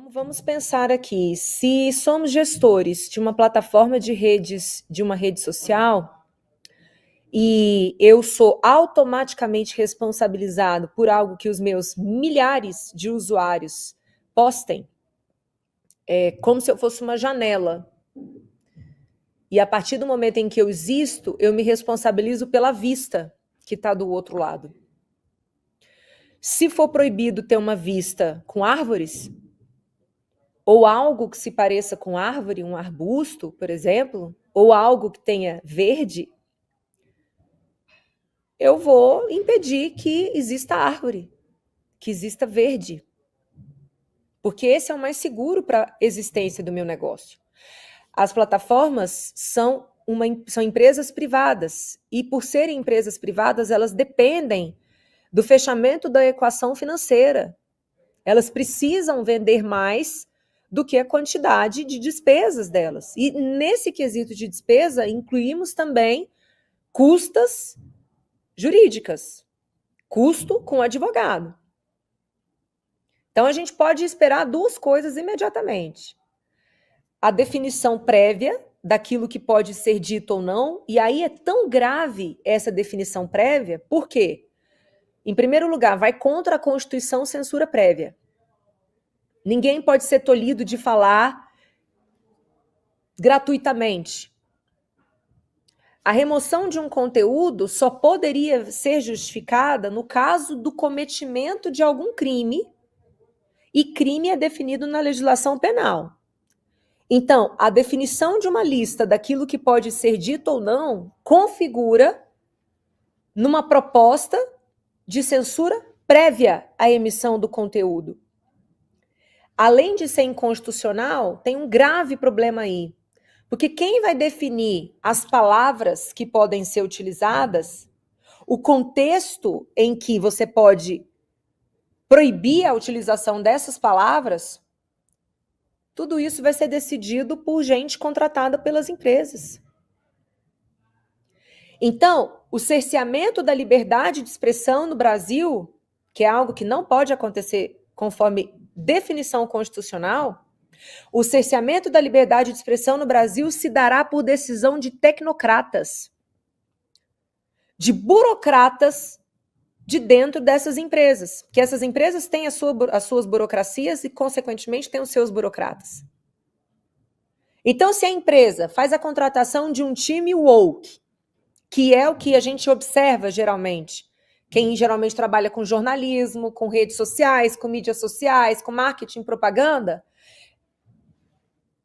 Vamos pensar aqui, se somos gestores de uma plataforma de redes, de uma rede social, e eu sou automaticamente responsabilizado por algo que os meus milhares de usuários postem, é como se eu fosse uma janela. E a partir do momento em que eu existo, eu me responsabilizo pela vista que está do outro lado. Se for proibido ter uma vista com árvores, ou algo que se pareça com árvore, um arbusto, por exemplo, ou algo que tenha verde, eu vou impedir que exista árvore, que exista verde. Porque esse é o mais seguro para a existência do meu negócio. As plataformas são empresas privadas, e por serem empresas privadas, elas dependem do fechamento da equação financeira. Elas precisam vender mais do que a quantidade de despesas delas. E nesse quesito de despesa, incluímos também custas jurídicas, custo com advogado. Então, a gente pode esperar duas coisas imediatamente. A definição prévia daquilo que pode ser dito ou não, e aí é tão grave essa definição prévia, por quê? Em primeiro lugar, vai contra a Constituição censura prévia. Ninguém pode ser tolhido de falar gratuitamente. A remoção de um conteúdo só poderia ser justificada no caso do cometimento de algum crime, e crime é definido na legislação penal. Então, a definição de uma lista daquilo que pode ser dito ou não configura numa proposta de censura prévia à emissão do conteúdo. Além de ser inconstitucional, tem um grave problema aí. Porque quem vai definir as palavras que podem ser utilizadas, o contexto em que você pode proibir a utilização dessas palavras, tudo isso vai ser decidido por gente contratada pelas empresas. Então, o cerceamento da liberdade de expressão no Brasil, que é algo que não pode acontecer conforme definição constitucional, o cerceamento da liberdade de expressão no Brasil se dará por decisão de tecnocratas, de burocratas de dentro dessas empresas, que essas empresas têm as suas burocracias e, consequentemente, têm os seus burocratas. Então, se a empresa faz a contratação de um time woke, que é o que a gente observa geralmente, quem geralmente trabalha com jornalismo, com redes sociais, com mídias sociais, com marketing, propaganda,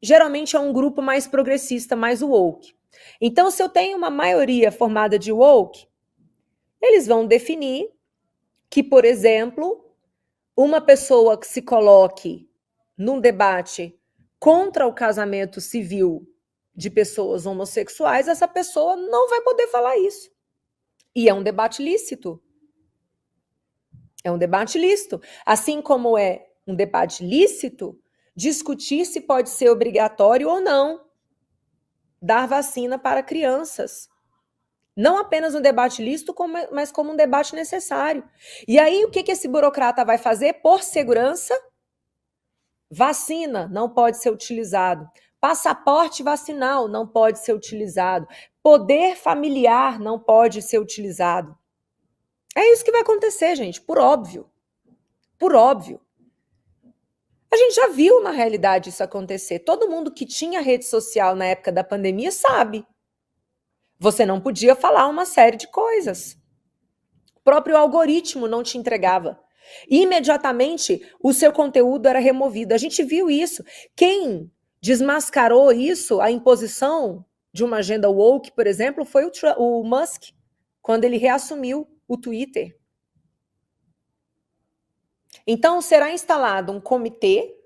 geralmente é um grupo mais progressista, mais woke. Então, se eu tenho uma maioria formada de woke, eles vão definir que, por exemplo, uma pessoa que se coloque num debate contra o casamento civil de pessoas homossexuais, essa pessoa não vai poder falar isso. E é um debate lícito. É um debate lícito. Assim como é um debate lícito discutir se pode ser obrigatório ou não dar vacina para crianças. Não apenas um debate lícito, mas como um debate necessário. E aí, o que esse burocrata vai fazer? Por segurança, vacina não pode ser utilizado. Passaporte vacinal não pode ser utilizado. Poder familiar não pode ser utilizado. É isso que vai acontecer, gente, por óbvio. Por óbvio. A gente já viu, na realidade, isso acontecer. Todo mundo que tinha rede social na época da pandemia sabe. Você não podia falar uma série de coisas. O próprio algoritmo não te entregava. Imediatamente, o seu conteúdo era removido. A gente viu isso. Quem desmascarou isso, a imposição de uma agenda woke, por exemplo, foi o Musk, quando ele reassumiu o Twitter. Então, será instalado um comitê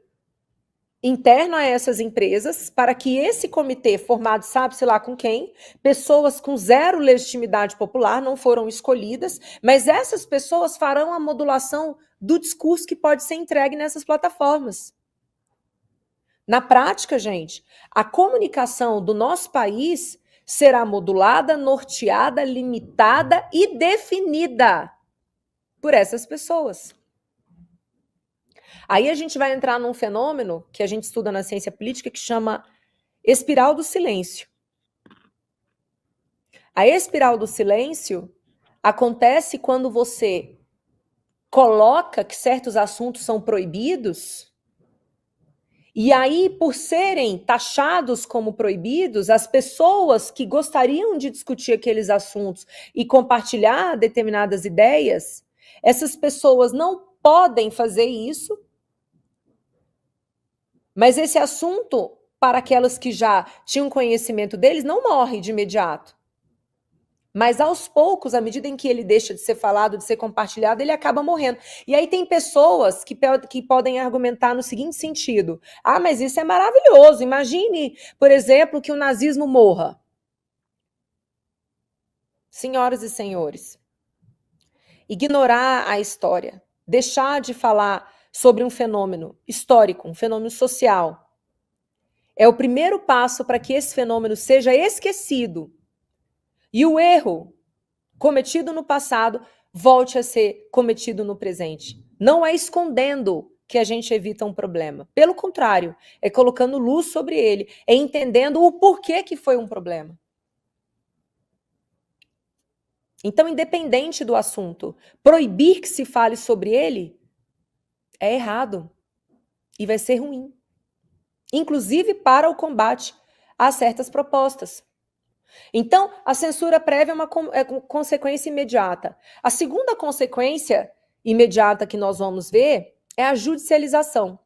interno a essas empresas, para que esse comitê, formado sabe-se lá com quem, pessoas com zero legitimidade popular não foram escolhidas, mas essas pessoas farão a modulação do discurso que pode ser entregue nessas plataformas. Na prática, gente, a comunicação do nosso país será modulada, norteada, limitada e definida por essas pessoas. Aí a gente vai entrar num fenômeno que a gente estuda na ciência política que chama espiral do silêncio. A espiral do silêncio acontece quando você coloca que certos assuntos são proibidos, e aí, por serem taxados como proibidos, as pessoas que gostariam de discutir aqueles assuntos e compartilhar determinadas ideias, essas pessoas não podem fazer isso, mas esse assunto, para aquelas que já tinham conhecimento deles, não morre de imediato. Mas aos poucos, à medida em que ele deixa de ser falado, de ser compartilhado, ele acaba morrendo. E aí tem pessoas que podem argumentar no seguinte sentido: ah, mas isso é maravilhoso, imagine, por exemplo, que o nazismo morra. Senhoras e senhores, ignorar a história, deixar de falar sobre um fenômeno histórico, um fenômeno social, é o primeiro passo para que esse fenômeno seja esquecido. E o erro cometido no passado volte a ser cometido no presente. Não é escondendo que a gente evita um problema. Pelo contrário, é colocando luz sobre ele, é entendendo o porquê que foi um problema. Então, independente do assunto, proibir que se fale sobre ele é errado e vai ser ruim. Inclusive para o combate a certas propostas. Então, a censura prévia é uma consequência imediata. A segunda consequência imediata que nós vamos ver é a judicialização.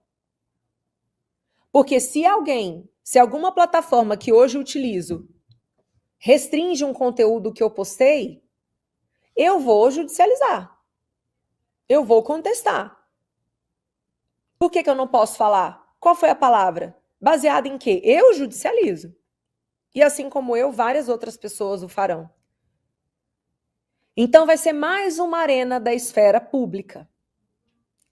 Porque se alguma plataforma que hoje utilizo restringe um conteúdo que eu postei, eu vou judicializar. Eu vou contestar. Por que eu não posso falar? Qual foi a palavra? Baseada em quê? Eu judicializo. E assim como eu, várias outras pessoas o farão. Então vai ser mais uma arena da esfera pública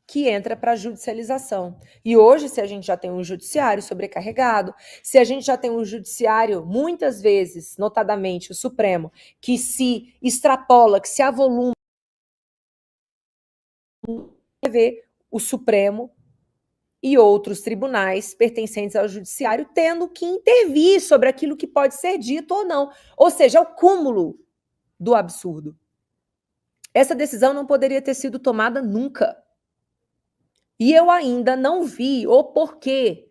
que entra para a judicialização. E hoje, se a gente já tem um judiciário sobrecarregado, se a gente já tem um judiciário, muitas vezes, notadamente o Supremo, que se extrapola, que se avoluma, ver o Supremo e outros tribunais pertencentes ao judiciário tendo que intervir sobre aquilo que pode ser dito ou não. Ou seja, é o cúmulo do absurdo. Essa decisão não poderia ter sido tomada nunca. E eu ainda não vi o porquê,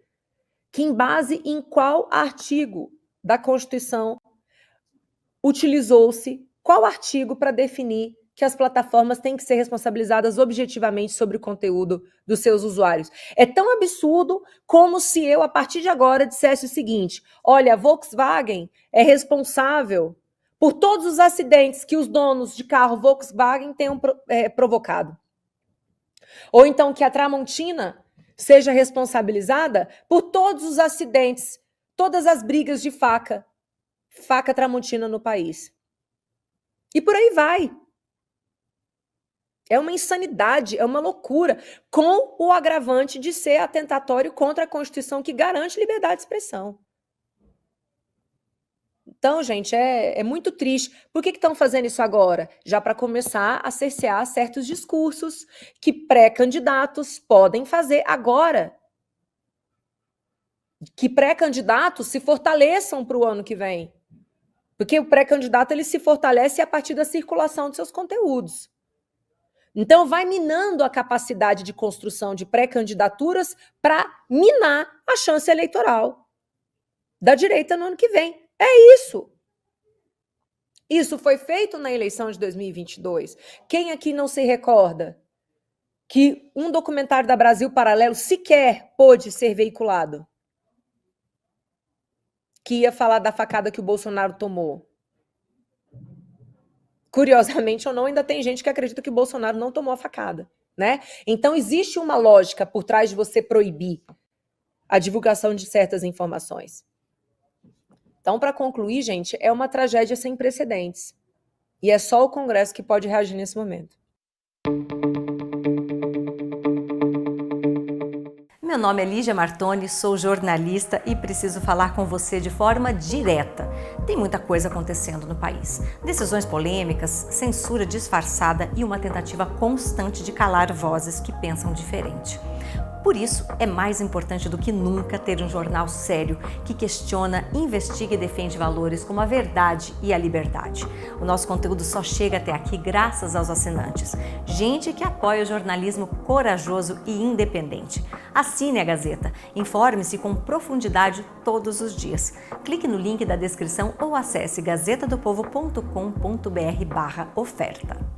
que em base em qual artigo da Constituição utilizou-se, qual artigo para definir que as plataformas têm que ser responsabilizadas objetivamente sobre o conteúdo dos seus usuários. É tão absurdo como se eu, a partir de agora, dissesse o seguinte: olha, a Volkswagen é responsável por todos os acidentes que os donos de carro Volkswagen tenham provocado. Ou então que a Tramontina seja responsabilizada por todos os acidentes, todas as brigas de faca Tramontina no país. E por aí vai. É uma insanidade, é uma loucura, com o agravante de ser atentatório contra a Constituição que garante liberdade de expressão. Então, gente, é muito triste. Por que estão fazendo isso agora? Já para começar a cercear certos discursos que pré-candidatos podem fazer agora. Que pré-candidatos se fortaleçam para o ano que vem. Porque o pré-candidato ele se fortalece a partir da circulação de seus conteúdos. Então, vai minando a capacidade de construção de pré-candidaturas para minar a chance eleitoral da direita no ano que vem. É isso. Isso foi feito na eleição de 2022. Quem aqui não se recorda que um documentário da Brasil Paralelo sequer pôde ser veiculado? Que ia falar da facada que o Bolsonaro tomou. Curiosamente ou não, ainda tem gente que acredita que o Bolsonaro não tomou a facada, né? Então, existe uma lógica por trás de você proibir a divulgação de certas informações. Então, para concluir, gente, é uma tragédia sem precedentes. E é só o Congresso que pode reagir nesse momento. Meu nome é Lígia Martoni, sou jornalista e preciso falar com você de forma direta. Tem muita coisa acontecendo no país. Decisões polêmicas, censura disfarçada e uma tentativa constante de calar vozes que pensam diferente. Por isso, é mais importante do que nunca ter um jornal sério que questiona, investiga e defende valores como a verdade e a liberdade. O nosso conteúdo só chega até aqui graças aos assinantes. Gente que apoia o jornalismo corajoso e independente. Assine a Gazeta, informe-se com profundidade todos os dias. Clique no link da descrição ou acesse gazetadopovo.com.br/oferta.